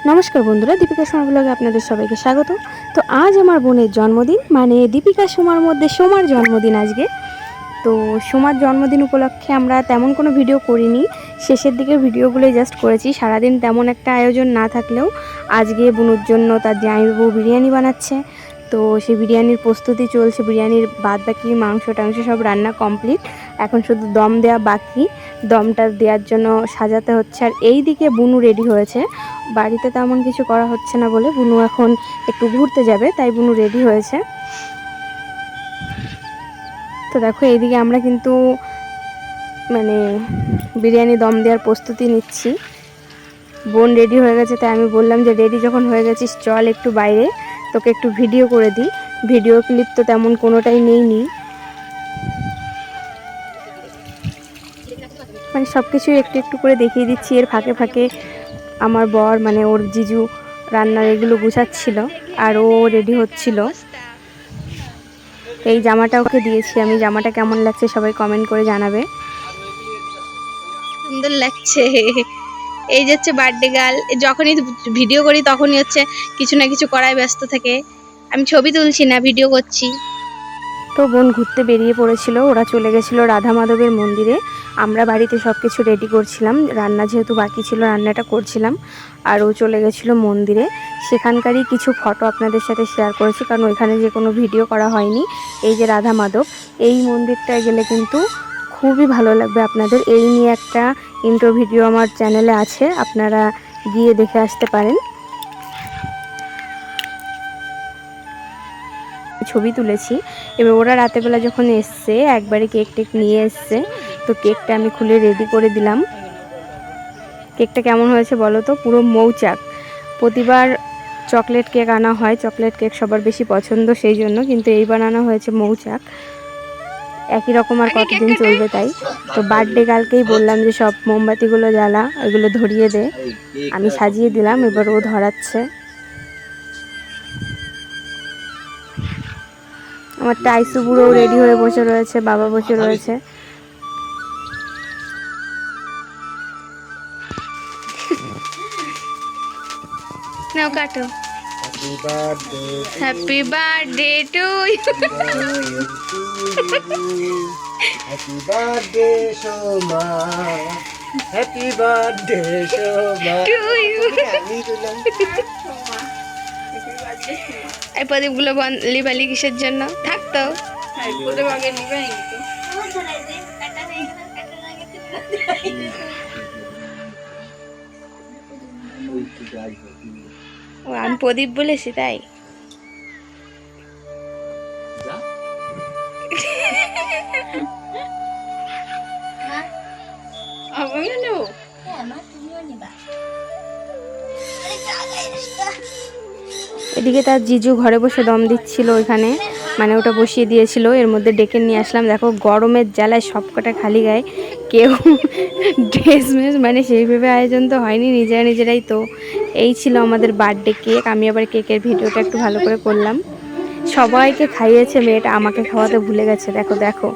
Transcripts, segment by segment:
নমস্কার বন্ধুরা, দীপিকা সোমা ব্লগে আপনাদের সবাইকে স্বাগত। তো আজ আমার বোনের জন্মদিন, মানে দীপিকা সোমার মধ্যে সোমার জন্মদিন আজকে। তো সোমার জন্মদিন উপলক্ষে আমরা তেমন কোনো ভিডিও করিনি, শেষের দিকে ভিডিওগুলো জাস্ট করেছি। সারাদিন তেমন একটা আয়োজন না থাকলেও আজকে বোনুর জন্য তার জামাইবাবু বিরিয়ানি বানাচ্ছে, তো সেই বিরিয়ানির প্রস্তুতি চলছে। বিরিয়ানির বাদ বাকি মাংস টাংস সব রান্না কমপ্লিট, এখন শুধু দম দেওয়া বাকি। দমটা দেওয়ার জন্য সাজাতে হচ্ছে। আর এই দিকে বুনু রেডি হয়েছে, বাড়িতে তেমন কিছু করা হচ্ছে না বলে বুনু এখন একটু ঘুরতে যাবে, তাই বুনু রেডি হয়েছে। তো দেখো এইদিকে আমরা কিন্তু মানে বিরিয়ানি দম দেওয়ার প্রস্তুতি নিচ্ছি। বোন রেডি হয়ে গেছে, তাই আমি বললাম যে রেডি যখন হয়ে গেছিস চল একটু বাইরে, তোকে একটু ভিডিও করে দিই। ভিডিও ক্লিপ তো তেমন কোনোটাই নেইনি, মানে সব কিছু একটু একটু করে দেখিয়ে দিচ্ছি। এর ফাঁকে ফাঁকে আমার বর মানে ওর জিজু রান্নার এগুলো গুছাচ্ছিল আর ও রেডি হচ্ছিল। এই জামাটা ওকে দিয়েছি আমি, জামাটা কেমন লাগছে সবাই কমেন্ট করে জানাবে। সুন্দর লাগছে। এই যে হচ্ছে বার্থডে গার্ল, যখনই ভিডিও করি তখনই হচ্ছে কিছু না কিছু করায় ব্যস্ত থাকে। আমি ছবি তুলছি না, ভিডিও করছি। তো বোন ঘুরতে বেরিয়ে পড়েছিল, ওরা চলে গেছিলো রাধা মাধবের মন্দিরে। আমরা বাড়িতে সব কিছু রেডি করছিলাম, রান্না যেহেতু বাকি ছিল রান্নাটা করছিলাম, আর ও চলে গেছিলো মন্দিরে। সেখানকারই কিছু ফটো আপনাদের সাথে শেয়ার করেছি, কারণ ওইখানে যে কোনো ভিডিও করা হয়নি। এই যে রাধা মাধব, এই মন্দিরটায় গেলে কিন্তু খুবই ভালো লাগবে আপনাদের। এই নিয়ে একটা ইন্ট্রো ভিডিও আমার চ্যানেলে আছে, আপনারা গিয়ে দেখে আসতে পারেন। ছবি তুলেছি। এবার ওরা রাতেরবেলা যখন এসছে একবারে কেক টেক নিয়ে এসছে, তো কেকটা আমি খুলে রেডি করে দিলাম। কেকটা কেমন হয়েছে বলো তো, পুরো মৌচাক। প্রতিবার চকলেট কেক আনা হয়, চকলেট কেক সবার বেশি পছন্দ সেই জন্য, কিন্তু এই বানানো হয়েছে মৌচাক। একই রকম আর কতদিন চলবে তাই। তো বার্থডে গার্লকেই বললাম যে সব মোমবাতিগুলো জ্বালা, ওইগুলো ধরিয়ে দে। আমি সাজিয়ে দিলাম, এবার ও ধরাচ্ছে। আমার টাইসু বুড়ো রেডি হয়ে বসে রয়েছে, বাবা বসে রয়েছে। নাও কাটো। Happy birthday to you. Happy birthday Soma, happy birthday Soma to you. এই প্রদীপগুলো লিবালি কিসের জন্য থাকতো? ও আমি প্রদীপ বলেছি তাই। এদিকে তার জিজু ঘরে বসে দম দিচ্ছিল ওইখানে, মানে ওটা বসিয়ে দিয়েছিল। এর মধ্যে ডেকে নিয়ে আসলাম। দেখো গরমের জ্বালায় সবকটা খালি গায়ে, কেউ ড্রেস মেস মানে সেইভাবে আয়োজন তো হয়নি, নিজেরাই। তো এই ছিল আমাদের বার্থডে কেক। আমি আবার কেকের ভিডিওটা একটু ভালো করে করলাম। সবাইকে খাইয়েছে মেয়েটা, আমাকে খাওয়াতে ভুলে গেছে। দেখো দেখো,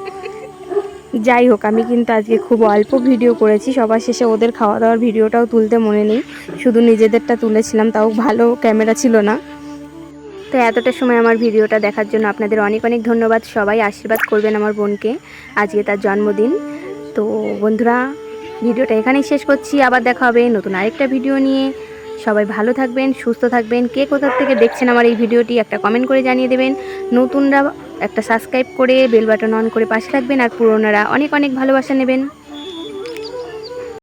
যাই হোক আমি কিন্তু আজকে খুব অল্প ভিডিও করেছি। সবার শেষে ওদের খাওয়া দাওয়ার ভিডিওটাও তুলতে মনে নেই, শুধু নিজেদেরটা তুলেছিলাম, তাও ভালো ক্যামেরা ছিল না। তো এতটা সময় আমার ভিডিওটা দেখার জন্য আপনাদের অনেক অনেক ধন্যবাদ। সবাই আশীর্বাদ করবেন আমার বোনকে, আজকে তার জন্মদিন। তো বন্ধুরা, ভিডিওটা এখানেই শেষ করছি, আবার দেখা হবে নতুন আরেকটা ভিডিও নিয়ে। সবাই ভালো থাকবেন, সুস্থ থাকবেন। কে কোথা থেকে দেখছেন আমার এই ভিডিওটি একটা কমেন্ট করে জানিয়ে দেবেন। নতুনরা একটা সাবস্ক্রাইব করে বেল বাটন অন করে পাশে থাকবেন, আর পুরোনোরা অনেক অনেক ভালোবাসা নেবেন।